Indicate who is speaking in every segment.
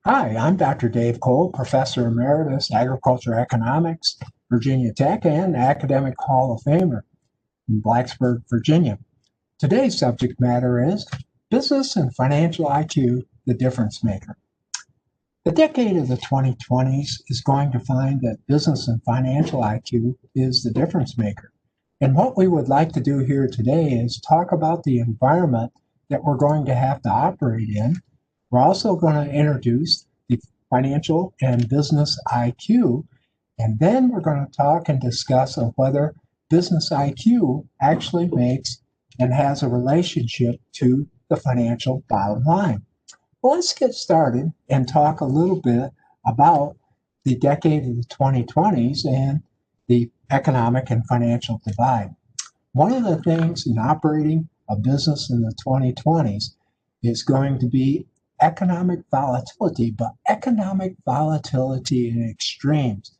Speaker 1: Hi, I'm Dr. Dave Kohl, Professor Emeritus, Agriculture Economics, Virginia Tech, and Academic Hall of Famer in Blacksburg, Virginia. Today's subject matter is Business and Financial IQ, the Difference Maker. The decade of the 2020s is going to find that business and financial IQ is the difference maker. And what we would like to do here today is talk about the environment that we're going to have to operate in. We're also going to introduce the financial and business IQ, and then we're going to talk and discuss of whether business IQ actually makes and has a relationship to the financial bottom line. Well, let's get started and talk a little bit about the decade of the 2020s and the economic and financial divide. One of the things in operating a business in the 2020s is going to be economic volatility, but economic volatility in extremes.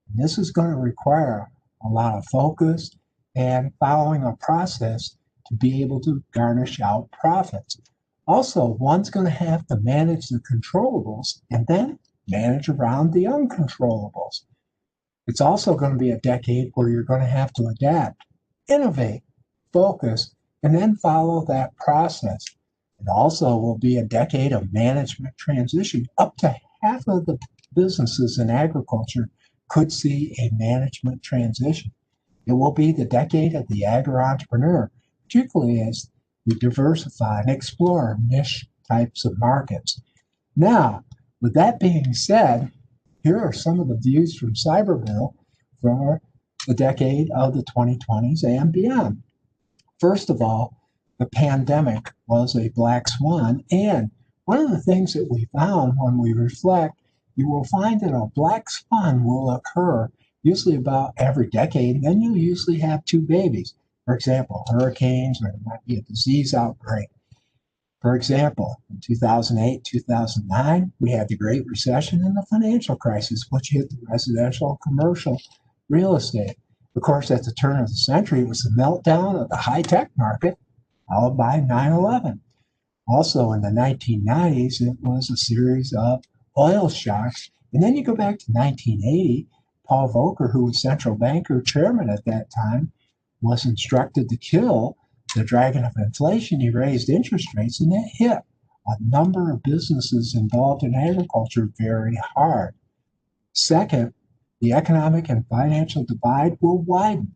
Speaker 1: And this is going to require a lot of focus and following a process to be able to garnish out profits. Also, one's going to have to manage the controllables and then manage around the uncontrollables. It's also going to be a decade where you're going to have to adapt, innovate, focus, and then follow that process. It also will be a decade of management transition. Up to half of the businesses in agriculture could see a management transition. It will be the decade of the agri-entrepreneur, particularly as we diversify and explore niche types of markets. Now, with that being said, here are some of the views from Cyberville for the decade of the 2020s and beyond. First of all, the pandemic was a black swan, and one of the things that we found when we reflect, you will find that a black swan will occur usually about every decade, and then you usually have two babies. For example, hurricanes, or there might be a disease outbreak. For example, in 2008, 2009, we had the Great Recession and the financial crisis, which hit the residential and commercial real estate. Of course, at the turn of the century, it was the meltdown of the high-tech market, followed by 9/11. Also in the 1990s, it was a series of oil shocks. And then you go back to 1980, Paul Volcker, who was central banker chairman at that time, was instructed to kill the dragon of inflation. He raised interest rates, and that hit a number of businesses involved in agriculture very hard. Second, the economic and financial divide will widen.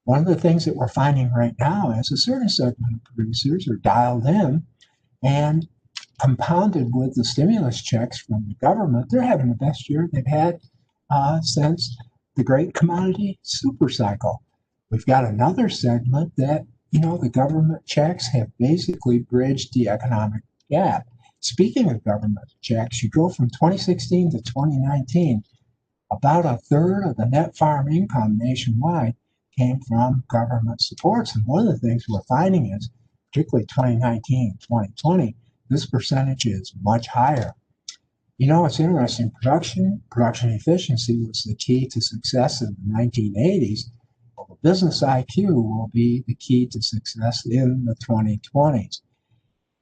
Speaker 1: One of the things that we're finding right now is a certain segment of producers are dialed in, and compounded with the stimulus checks from the government, they're having the best year they've had since the great commodity super cycle. We've got another segment that, the government checks have basically bridged the economic gap. Speaking of government checks, you go from 2016 to 2019, about a third of the net farm income nationwide came from government supports. And one of the things we're finding is, particularly 2019 and 2020, this percentage is much higher. It's interesting. Production efficiency was the key to success in the 1980s. Well, the business IQ will be the key to success in the 2020s.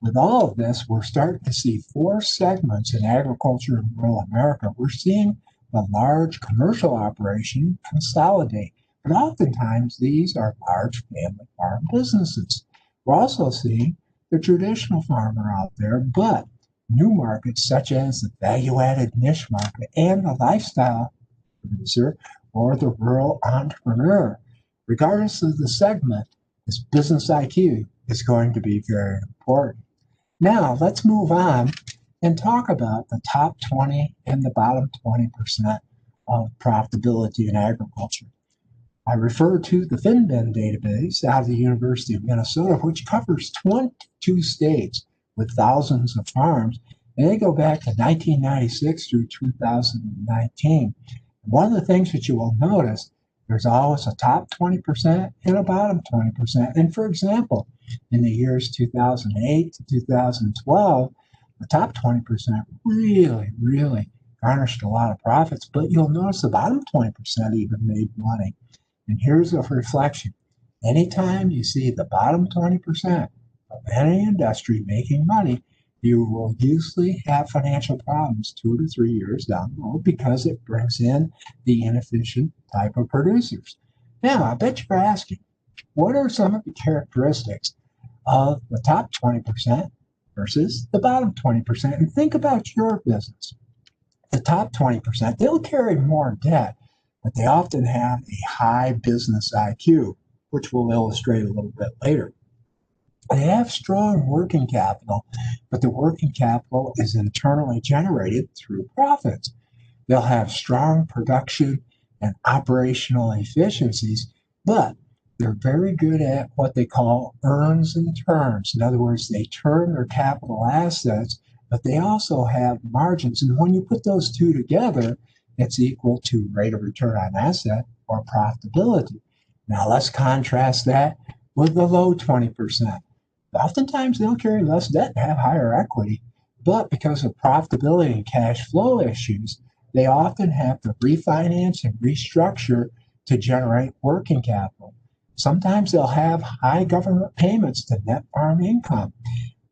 Speaker 1: With all of this, we're starting to see four segments in agriculture in rural America. We're seeing the large commercial operation consolidate, but oftentimes these are large family farm businesses. We're also seeing the traditional farmer out there, but new markets such as the value-added niche market and the lifestyle producer or the rural entrepreneur. Regardless of the segment, this business IQ is going to be very important. Now, let's move on and talk about the top 20 and the bottom 20% of profitability in agriculture. I refer to the FinBen database out of the University of Minnesota, which covers 22 states with thousands of farms, and they go back to 1996 through 2019. One of the things that you will notice, there's always a top 20% and a bottom 20%. And for example, in the years 2008 to 2012, the top 20% really garnished a lot of profits, but you'll notice the bottom 20% even made money. And here's a reflection. Anytime you see the bottom 20% of any industry making money, You will usually have financial problems 2 to 3 years down the road because it brings in the inefficient type of producers. Now, I bet you're asking, what are some of the characteristics of the top 20% versus the bottom 20%? And think about your business. The top 20%, they'll carry more debt, but they often have a high business IQ, which we'll illustrate a little bit later. They have strong working capital, but the working capital is internally generated through profits. They'll have strong production and operational efficiencies, but they're very good at what they call earns and turns. In other words, they turn their capital assets, but they also have margins. And when you put those two together, it's equal to rate of return on asset or profitability. Now let's contrast that with the low 20%. Oftentimes they'll carry less debt and have higher equity, but because of profitability and cash flow issues, they often have to refinance and restructure to generate working capital. Sometimes they'll have high government payments to net farm income,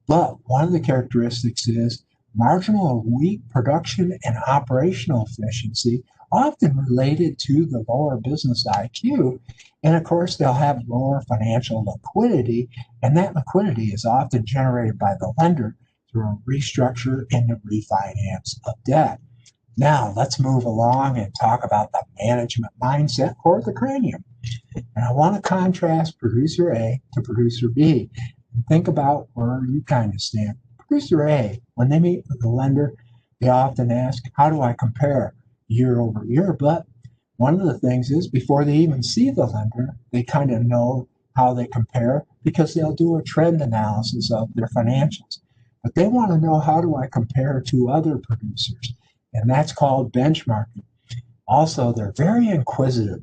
Speaker 1: but one of the characteristics is marginal or weak production and operational efficiency, often related to the lower business IQ. And of course, they'll have lower financial liquidity, and that liquidity is often generated by the lender through a restructure and a refinance of debt. Now, let's move along and talk about the management mindset or the cranium. And I want to contrast producer A to producer B. And think about where you kind of stand. Producer A, when they meet with the lender, they often ask, how do I compare year over year? But one of the things is before they even see the lender, they kind of know how they compare because they'll do a trend analysis of their financials. But they want to know, how do I compare to other producers? And that's called benchmarking. Also, they're very inquisitive.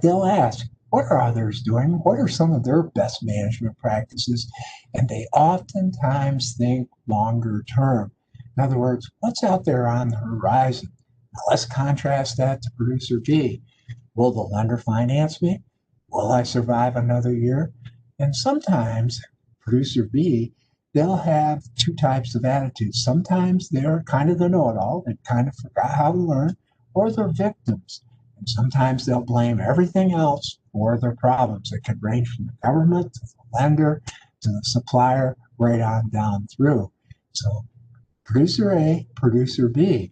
Speaker 1: They'll ask, what are others doing? What are some of their best management practices? And they oftentimes think longer term. In other words, what's out there on the horizon? Now let's contrast that to producer B. Will the lender finance me? Will I survive another year? And sometimes producer B, they'll have two types of attitudes. Sometimes they're kind of the know-it-all. They kind of forgot how to learn, or they're victims. And sometimes they'll blame everything else for their problems. It could range from the government to the lender to the supplier, right on down through. So producer A, producer B.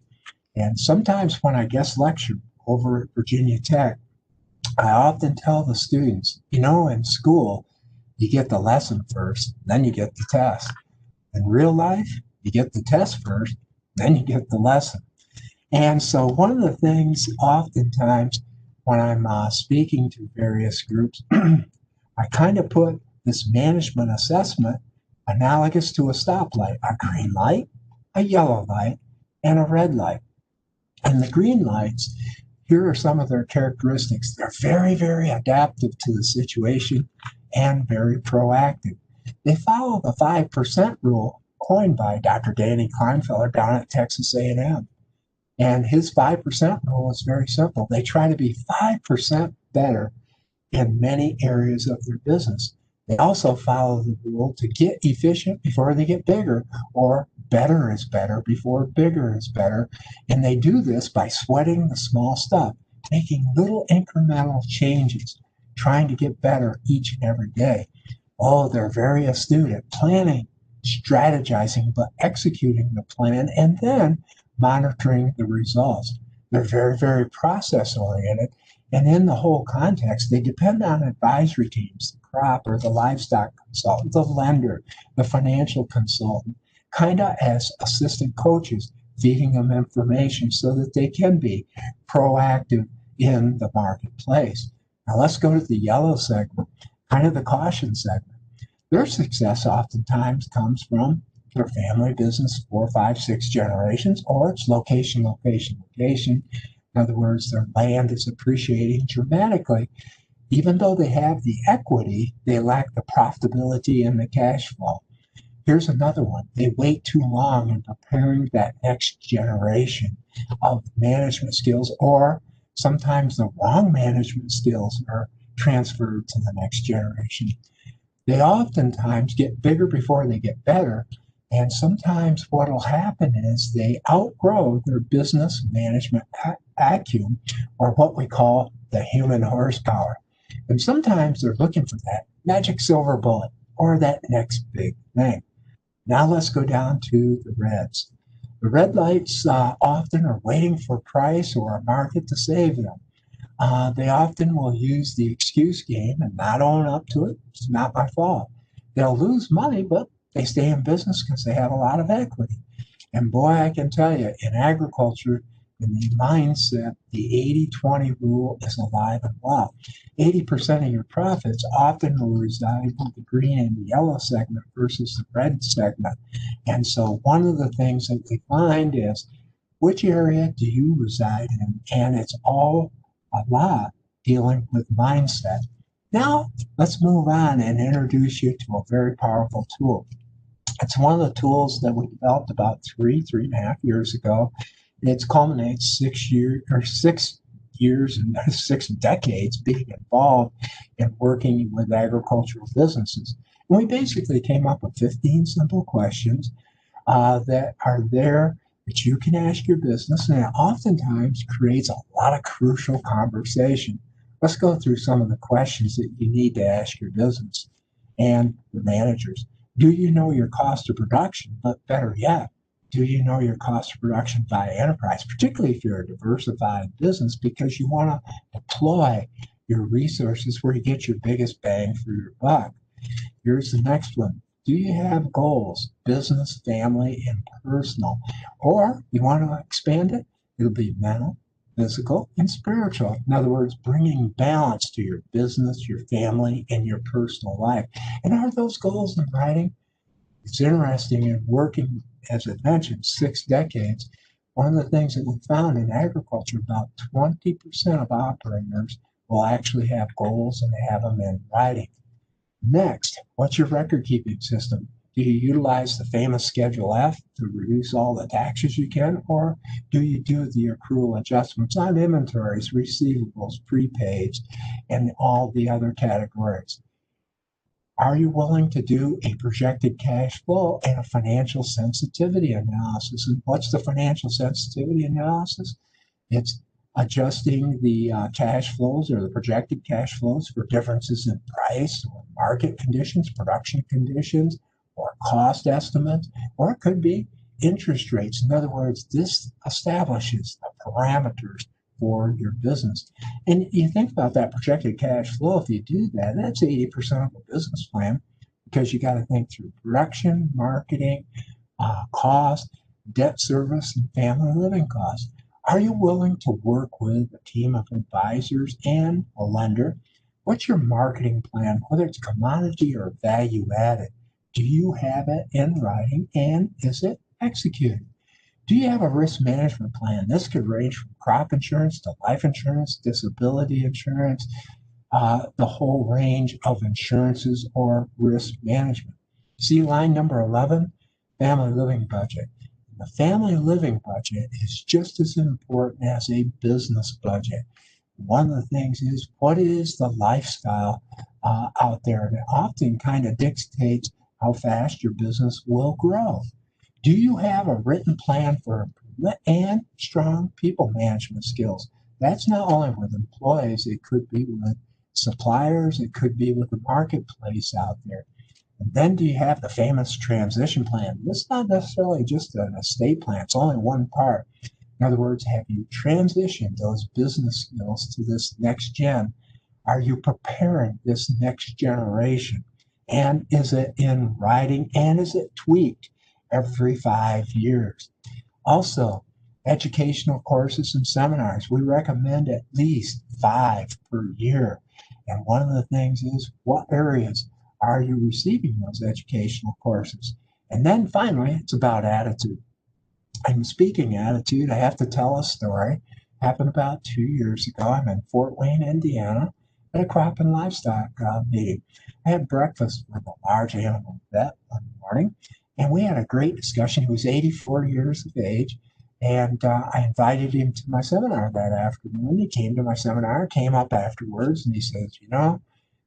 Speaker 1: And sometimes when I guest lecture over at Virginia Tech, I often tell the students, in school, you get the lesson first, then you get the test. In real life, you get the test first, then you get the lesson. And so one of the things oftentimes when I'm speaking to various groups, I kind of put this management assessment analogous to a stoplight, a green light, a yellow light, and a red light. And the green lights, here are some of their characteristics. They're very, very adaptive to the situation and very proactive. They follow the 5% rule coined by Dr. Danny Kleinfelder down at Texas A&M. And his 5% rule is very simple. They try to be 5% better in many areas of their business. They also follow the rule to get efficient before they get bigger, or better is better before bigger is better. And they do this by sweating the small stuff, making little incremental changes, trying to get better each and every day. Oh, they're very astute at planning, strategizing, but executing the plan, and then monitoring the results. They're very, very process oriented. And in the whole context, they depend on advisory teams, the crop or the livestock consultant, the lender, the financial consultant, kind of as assistant coaches, feeding them information so that they can be proactive in the marketplace. Now let's go to the yellow segment, kind of the caution segment. Their success oftentimes comes from their family business, 4, 5, 6 generations, or it's location, location, location. In other words, their land is appreciating dramatically. Even though they have the equity, they lack the profitability and the cash flow. Here's another one. They wait too long in preparing that next generation of management skills, or sometimes the wrong management skills are transferred to the next generation. They oftentimes get bigger before they get better. And sometimes what will happen is they outgrow their business management acumen, or what we call the human horsepower. And sometimes they're looking for that magic silver bullet or that next big thing. Now let's go down to the reds. The red lights often are waiting for a price or a market to save them. They often will use the excuse game and not own up to it. It's not my fault. They'll lose money, but they stay in business because they have a lot of equity. And boy, I can tell you, in agriculture, in the mindset, the 80-20 rule is alive and well. 80% of your profits often will reside in the green and the yellow segment versus the red segment. And so one of the things that we find is, which area do you reside in? And it's all a lot dealing with mindset. Now, let's move on and introduce you to a very powerful tool. It's one of the tools that we developed about 3.5 years ago. It culminates 6 years and 6 decades being involved in working with agricultural businesses. And we basically came up with 15 simple questions that are there that you can ask your business, and it oftentimes creates a lot of crucial conversation. Let's go through some of the questions that you need to ask your business and the managers. Do you know your cost of production? But better yet, do you know your cost of production by enterprise, particularly if you're a diversified business, because you want to deploy your resources where you get your biggest bang for your buck. Here's the next one. Do you have goals, business, family, and personal? Or you want to expand it? It'll be mental, physical, and spiritual. In other words, bringing balance to your business, your family, and your personal life. And are those goals in writing? It's interesting in working, as I mentioned, 6 decades. One of the things that we found in agriculture, about 20% of operators will actually have goals and have them in writing. Next, what's your record keeping system? Do you utilize the famous Schedule F to reduce all the taxes you can, or do you do the accrual adjustments on inventories, receivables, prepaids, and all the other categories? Are you willing to do a projected cash flow and a financial sensitivity analysis? And what's the financial sensitivity analysis? It's adjusting the cash flows or the projected cash flows for differences in price or market conditions, production conditions, or cost estimates, or it could be interest rates. In other words, this establishes the parameters for your business. And you think about that projected cash flow, if you do that, that's 80% of a business plan, because you got to think through production, marketing, cost, debt service, and family living costs. Are you willing to work with a team of advisors and a lender? What's your marketing plan, whether it's commodity or value added? Do you have it in writing, and is it executed? Do you have a risk management plan? This could range from crop insurance to life insurance, disability insurance, the whole range of insurances or risk management. See line number 11, family living budget. The family living budget is just as important as a business budget. One of the things is, what is the lifestyle out there? And it often kind of dictates how fast your business will grow. Do you have a written plan for improvement and strong people management skills? That's not only with employees, it could be with suppliers, it could be with the marketplace out there. And then do you have the famous transition plan? This is not necessarily just an estate plan, it's only one part. In other words, have you transitioned those business skills to this next gen? Are you preparing this next generation? And is it in writing, and is it tweaked every 5 years? Also, educational courses and seminars. We recommend at least 5 per year. And one of the things is, what areas are you receiving those educational courses? And then finally, it's about attitude. And speaking attitude, I have to tell a story. Happened about 2 years ago. I'm in Fort Wayne, Indiana, at a crop and livestock meeting. I had breakfast with a large animal vet one morning, and we had a great discussion. He was 84 years of age, and I invited him to my seminar that afternoon. He came to my seminar, came up afterwards, and he says, "You know,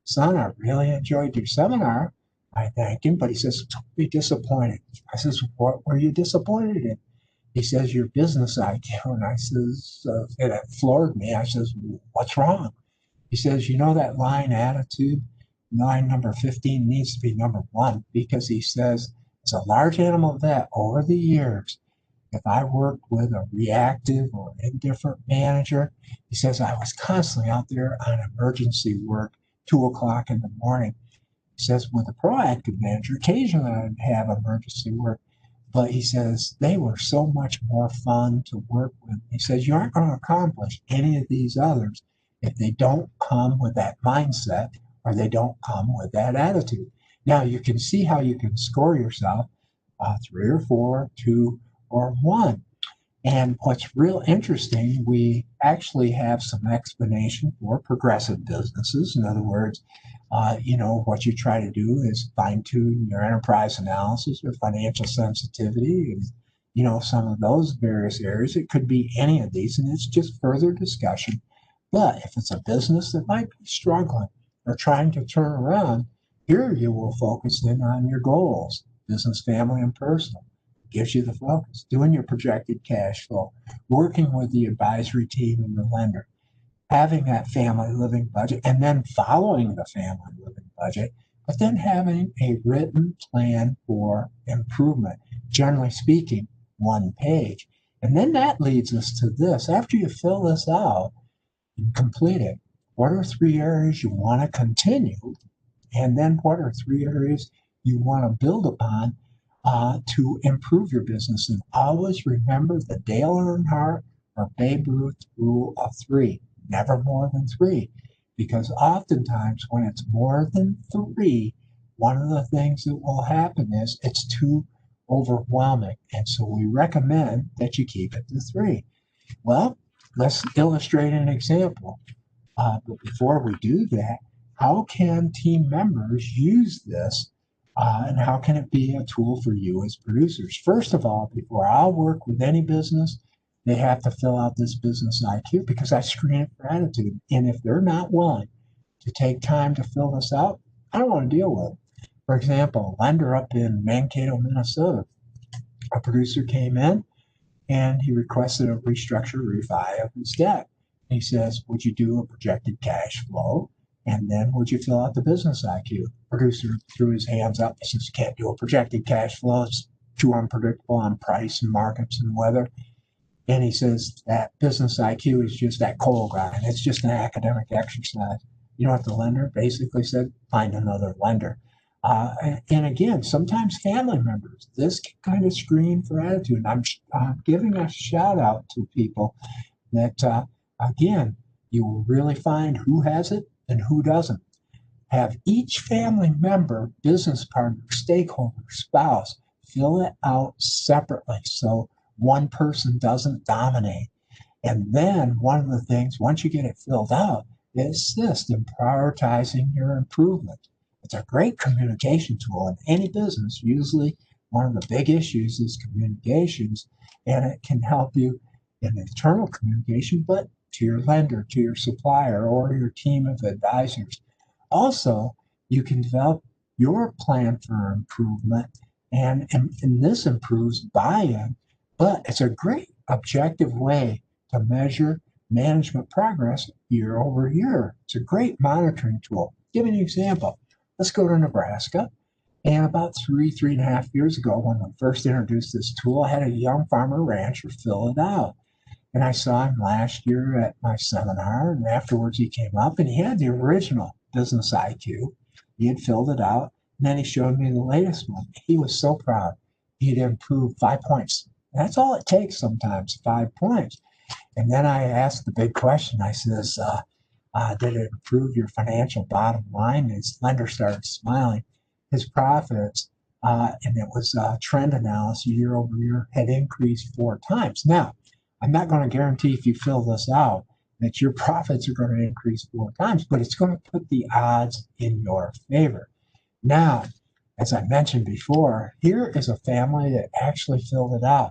Speaker 1: son, I really enjoyed your seminar. I thanked him, but he says, be disappointed. I says, what were you disappointed in? He says, your business IQ. And I says, and it floored me. I says, what's wrong? He says, you know that line attitude? Line number 15 needs to be number 1 because he says, as a large animal vet over the years, if I worked with a reactive or indifferent manager, he says I was constantly out there on emergency work, 2 o'clock in the morning. He says with a proactive manager, occasionally I'd have emergency work, but he says they were so much more fun to work with. He says you aren't going to accomplish any of these others if they don't come with that mindset or they don't come with that attitude. Now you can see how you can score yourself 3 or 4, 2 or 1. And what's real interesting, we actually have some explanation for progressive businesses. In other words, what you try to do is fine tune your enterprise analysis or financial sensitivity and, some of those various areas. It could be any of these, and it's just further discussion. But if it's a business that might be struggling or trying to turn around, here you will focus in on your goals, business, family, and personal. Gives you the focus, doing your projected cash flow, working with the advisory team and the lender, having that family living budget, and then following the family living budget, but then having a written plan for improvement, generally speaking, 1 page. And then that leads us to this. After you fill this out and complete it, what are 3 areas you want to continue? And then what are 3 areas you want to build upon to improve your business? And always remember the Dale Earnhardt or Babe Ruth rule of 3, never more than 3. Because oftentimes when it's more than 3, one of the things that will happen is it's too overwhelming. And so we recommend that you keep it to 3. Well, let's illustrate an example. But before we do that, how can team members use this and how can it be a tool for you as producers? First of all, before I'll work with any business, they have to fill out this business IQ because I screen it for attitude. And if they're not willing to take time to fill this out, I don't want to deal with it. For example, a lender up in Mankato, Minnesota, a producer came in and he requested a restructure, refi of his debt. He says, would you do a projected cash flow? And then would you fill out the business IQ? Producer threw his hands up. He says, can't do a projected cash flow. It's too unpredictable on price and markets and weather. And he says that business IQ is just that Kohl grind. It's just an academic exercise. You know what the lender basically said? Find another lender. And again, sometimes family members, this can kind of screen for attitude. I'm giving a shout out to people that, again, you will really find who has it and who doesn't. Have each family member, business partner, stakeholder, spouse, fill it out separately so one person doesn't dominate. And then one of the things, once you get it filled out, assist in prioritizing your improvement. It's a great communication tool in any business. Usually one of the big issues is communications, and it can help you in internal communication, but to your lender, to your supplier, or your team of advisors. Also, you can develop your plan for improvement, and this improves buy-in, but it's a great objective way to measure management progress year over year. It's a great monitoring tool. Give an example. Let's go to Nebraska. And about 3.5 years ago, when I first introduced this tool, I had a young farmer rancher fill it out. And I saw him last year at my seminar, and afterwards he came up and he had the original business IQ. He had filled it out, and then he showed me the latest one. He was so proud. He had improved 5 points. That's all it takes sometimes, 5 points. And then I asked the big question. I says, did it improve your financial bottom line? His lender started smiling. His profits, and it was trend analysis year over year, had increased 4 times. Now, I'm not going to guarantee if you fill this out that your profits are going to increase 4 times, but it's going to put the odds in your favor. Now, as I mentioned before, here is a family that actually filled it out.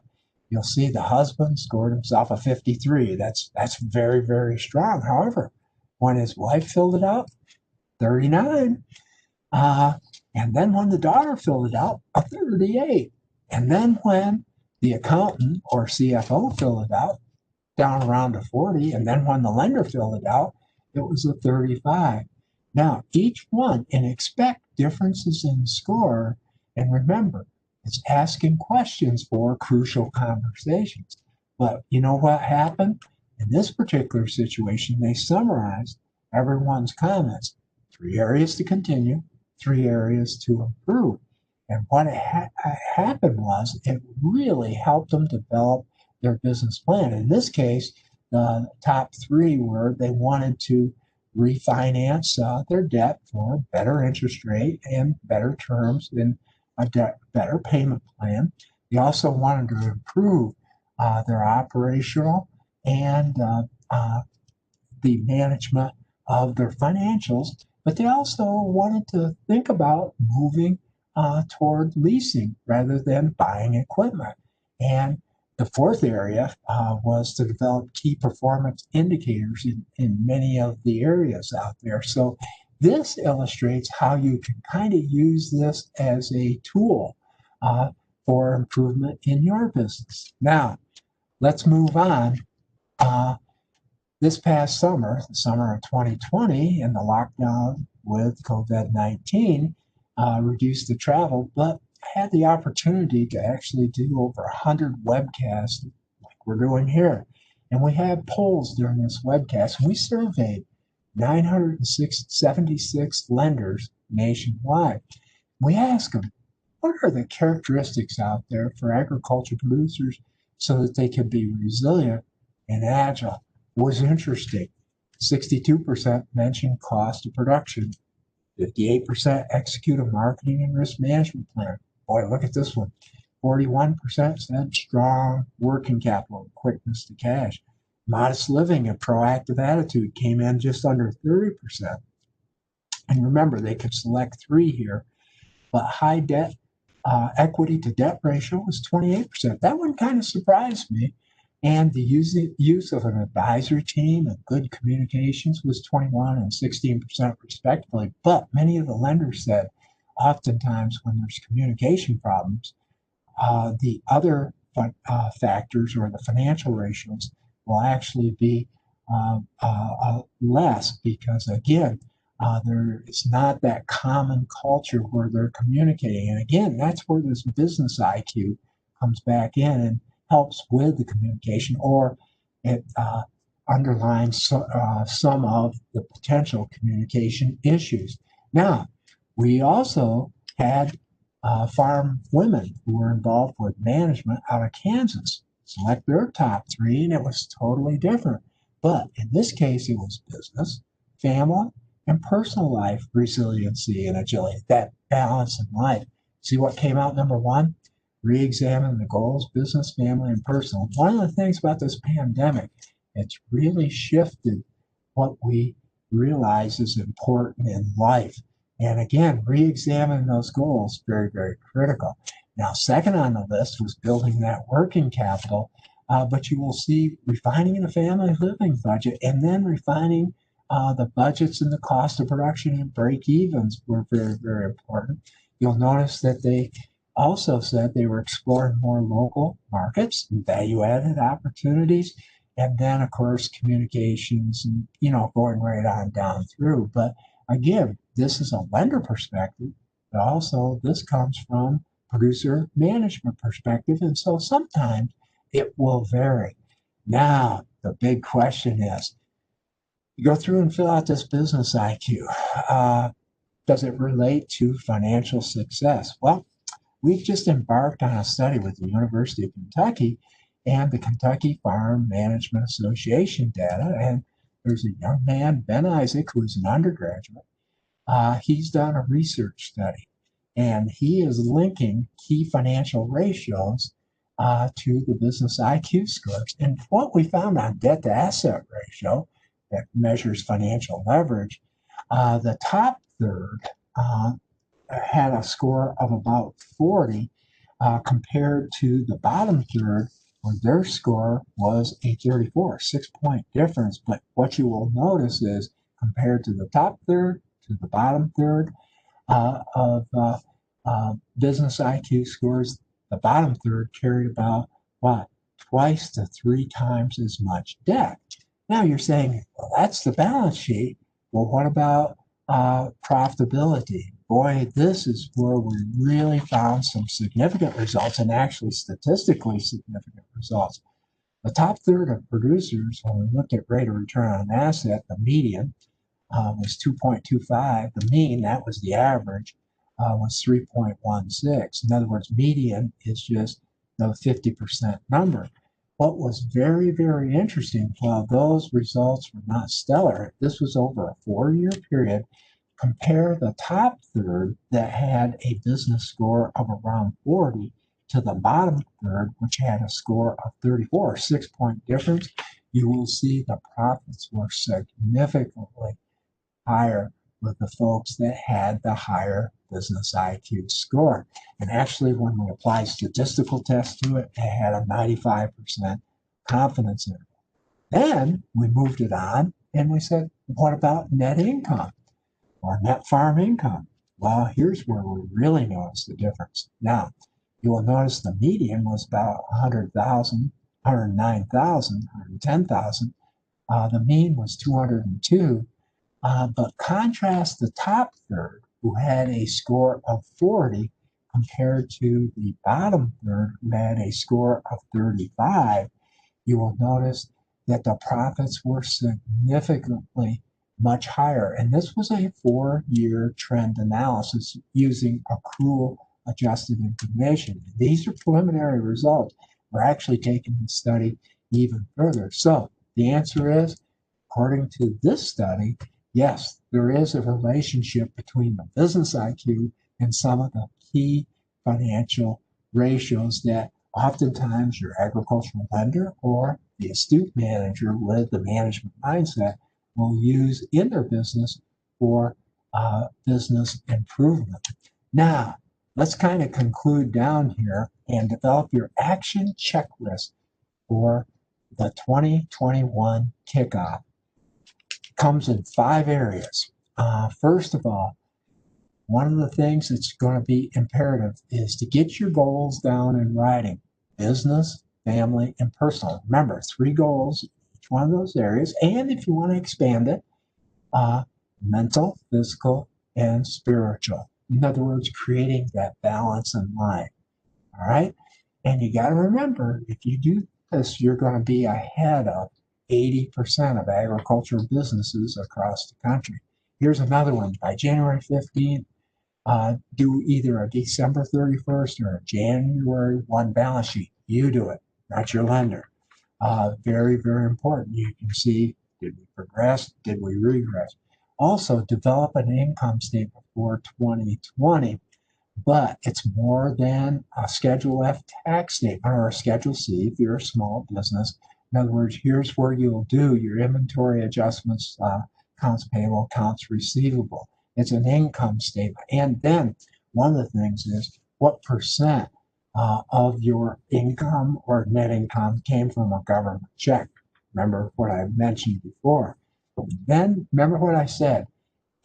Speaker 1: You'll see the husband scored himself a 53. That's very, very strong. However, when his wife filled it out, 39. And then when the daughter filled it out, a 38. And then when the accountant or CFO filled it out, down around a 40. And then when the lender filled it out, it was a 35. Now, each one, and expect differences in score. And remember, it's asking questions for crucial conversations. But you know what happened? In this particular situation, they summarized everyone's comments. 3 areas to continue, 3 areas to improve. And what happened was it really helped them develop their business plan. In this case, the top 3 were they wanted to refinance their debt for a better interest rate and better terms and a better payment plan. They also wanted to improve their operational and the management of their financials, but they also wanted to think about moving toward leasing rather than buying equipment. And the 4th area was to develop key performance indicators in many of the areas out there. So this illustrates how you can kind of use this as a tool for improvement in your business. Now, let's move on. This past summer, the summer of 2020, and the lockdown with COVID-19 reduced the travel, but I had the opportunity to actually do over 100 webcasts like we're doing here. And we had polls during this webcast. We surveyed 976 lenders nationwide. We asked them, what are the characteristics out there for agriculture producers so that they can be resilient and agile? It was interesting. 62% mentioned cost of production. 58% execute a marketing and risk management plan. Boy, look at this one. 41% said strong working capital, quickness to cash. Modest living and proactive attitude came in just under 30%. And remember, they could select 3 here, but high debt equity to debt ratio was 28%. That one kind of surprised me. And the use of an advisory team and good communications was 21 and 16% respectively. But many of the lenders said oftentimes when there's communication problems, the other factors or the financial ratios will actually be less because, again, there is not that common culture where they're communicating. And again, that's where this business IQ comes back in and helps with the communication, or it underlines some of the potential communication issues. Now, we also had farm women who were involved with management out of Kansas select their top 3, and it was totally different. But in this case, it was business, family, and personal life resiliency and agility, that balance in life. See what came out number 1? Re-examine the goals, business, family, and personal. One of the things about this pandemic, it's really shifted what we realize is important in life. And again, re-examine those goals, very, very critical. Now, second on the list was building that working capital, but you will see refining the family living budget and then refining the budgets and the cost of production and break-evens were very, very important. You'll notice that they also said they were exploring more local markets and value-added opportunities, and then, of course, communications and, going right on down through. But again, this is a lender perspective, but also this comes from producer management perspective, and so sometimes it will vary. Now, the big question is, you go through and fill out this business IQ. Does it relate to financial success? Well, we've just embarked on a study with the University of Kentucky and the Kentucky Farm Management Association data. And there's a young man, Ben Isaac, who is an undergraduate. He's done a research study, and he is linking key financial ratios to the business IQ scores. And what we found on debt to asset ratio that measures financial leverage, the top third had a score of about 40 compared to the bottom third, where their score was a 34, 6-point difference. But what you will notice is compared to the top third to the bottom third, business IQ scores, the bottom third carried about what? Twice to three times as much debt. Now you're saying, well, that's the balance sheet. Well, what about profitability? Boy, this is where we really found some significant results, and actually statistically significant results. The top third of producers, when we looked at rate of return on an asset, the median was 2.25. The mean, that was the average, was 3.16. In other words, median is just the 50% number. What was very, very interesting, while those results were not stellar, this was over a 4-year period. Compare the top third that had a business score of around 40 to the bottom third, which had a score of 34, a 6-point difference. You will see the profits were significantly higher with the folks that had the higher business IQ score. And actually, when we applied statistical tests to it, it had a 95% confidence interval. Then we moved it on and we said, what about net income or net farm income? Well, here's where we really notice the difference. Now, you will notice the median was about 100,000, 109,000, 110,000. The mean was 202. But contrast the top third, who had a score of 40, compared to the bottom third, who had a score of 35. You will notice that the profits were significantly much higher. And this was a 4-year trend analysis using accrual adjusted information. These are preliminary results. We're actually taking the study even further. So the answer is, according to this study, yes, there is a relationship between the business IQ and some of the key financial ratios that oftentimes your agricultural lender or the astute manager with the management mindset will use in their business for business improvement. Now, let's kind of conclude down here and develop your action checklist for the 2021 kickoff. It comes in 5 areas. First of all, one of the things that's going to be imperative is to get your goals down in writing: business, family, and personal. Remember, 3 goals, each one of those areas. And if you want to expand it, mental, physical, and spiritual. In other words, creating that balance in life. All right. And you got to remember, if you do this, you're going to be ahead of 80% of agricultural businesses across the country. Here's another one. By January 15th, do either a December 31st or a January 1 balance sheet. You do it, not your lender. Very, very important. You can see, did we progress? Did we regress? Also, develop an income statement for 2020, but it's more than a Schedule F tax statement or a Schedule C if you're a small business. In other words, here's where you'll do your inventory adjustments, accounts payable, accounts receivable. It's an income statement. And then one of the things is what percent of your income or net income came from a government check. Remember what I mentioned before. Then remember what I said,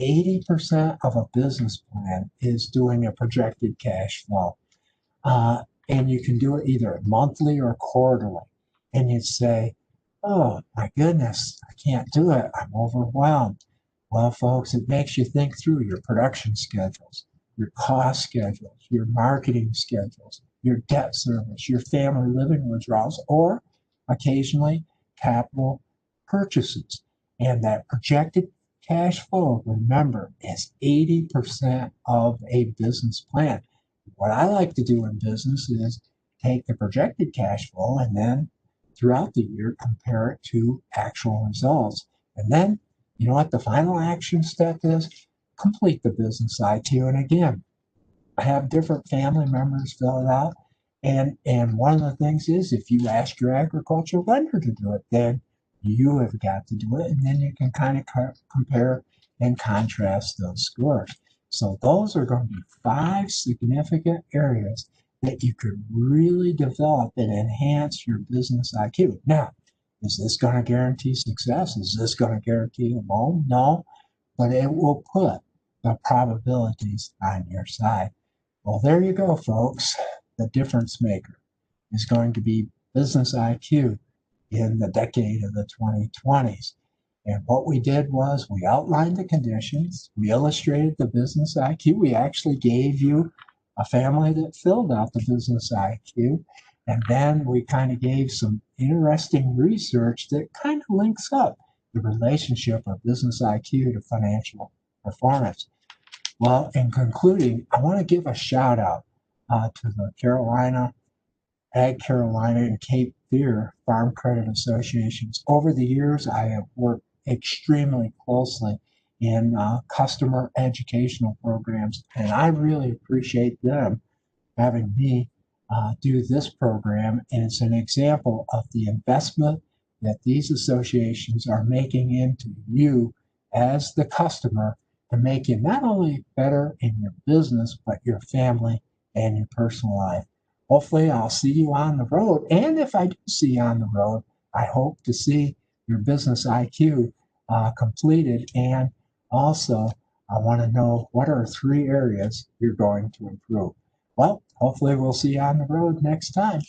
Speaker 1: 80% of a business plan is doing a projected cash flow. And you can do it either monthly or quarterly. And you'd say, oh my goodness, I can't do it. I'm overwhelmed. Well, folks, it makes you think through your production schedules, your cost schedules, your marketing schedules, your debt service, your family living withdrawals, or occasionally capital purchases. And that projected cash flow, remember, is 80% of a business plan. What I like to do in business is take the projected cash flow and then throughout the year compare it to actual results. And then, you know what the final action step is? Complete the business IQ. And again, I have different family members fill it out. And one of the things is, if you ask your agricultural lender to do it, then you have got to do it. And then you can kind of compare and contrast those scores. So those are going to be 5 significant areas that you could really develop and enhance your business IQ. Now, is this going to guarantee success? Is this going to guarantee a loan? No, but it will put the probabilities on your side. Well, there you go, folks. The difference maker is going to be business IQ in the decade of the 2020s. And what we did was we outlined the conditions, we illustrated the business IQ, we actually gave you a family that filled out the business IQ, and then we kind of gave some interesting research that kind of links up the relationship of business IQ to financial performance. Well, in concluding, I want to give a shout out to the Ag Carolina and Cape Fear Farm Credit Associations. Over the years, I have worked extremely closely in customer educational programs, and I really appreciate them having me do this program. And it's an example of the investment that these associations are making into you as the customer to make you not only better in your business, but your family and your personal life. Hopefully, I'll see you on the road. And if I do see you on the road, I hope to see your business IQ completed. And also, I want to know what are 3 areas you're going to improve. Well, hopefully, we'll see you on the road next time.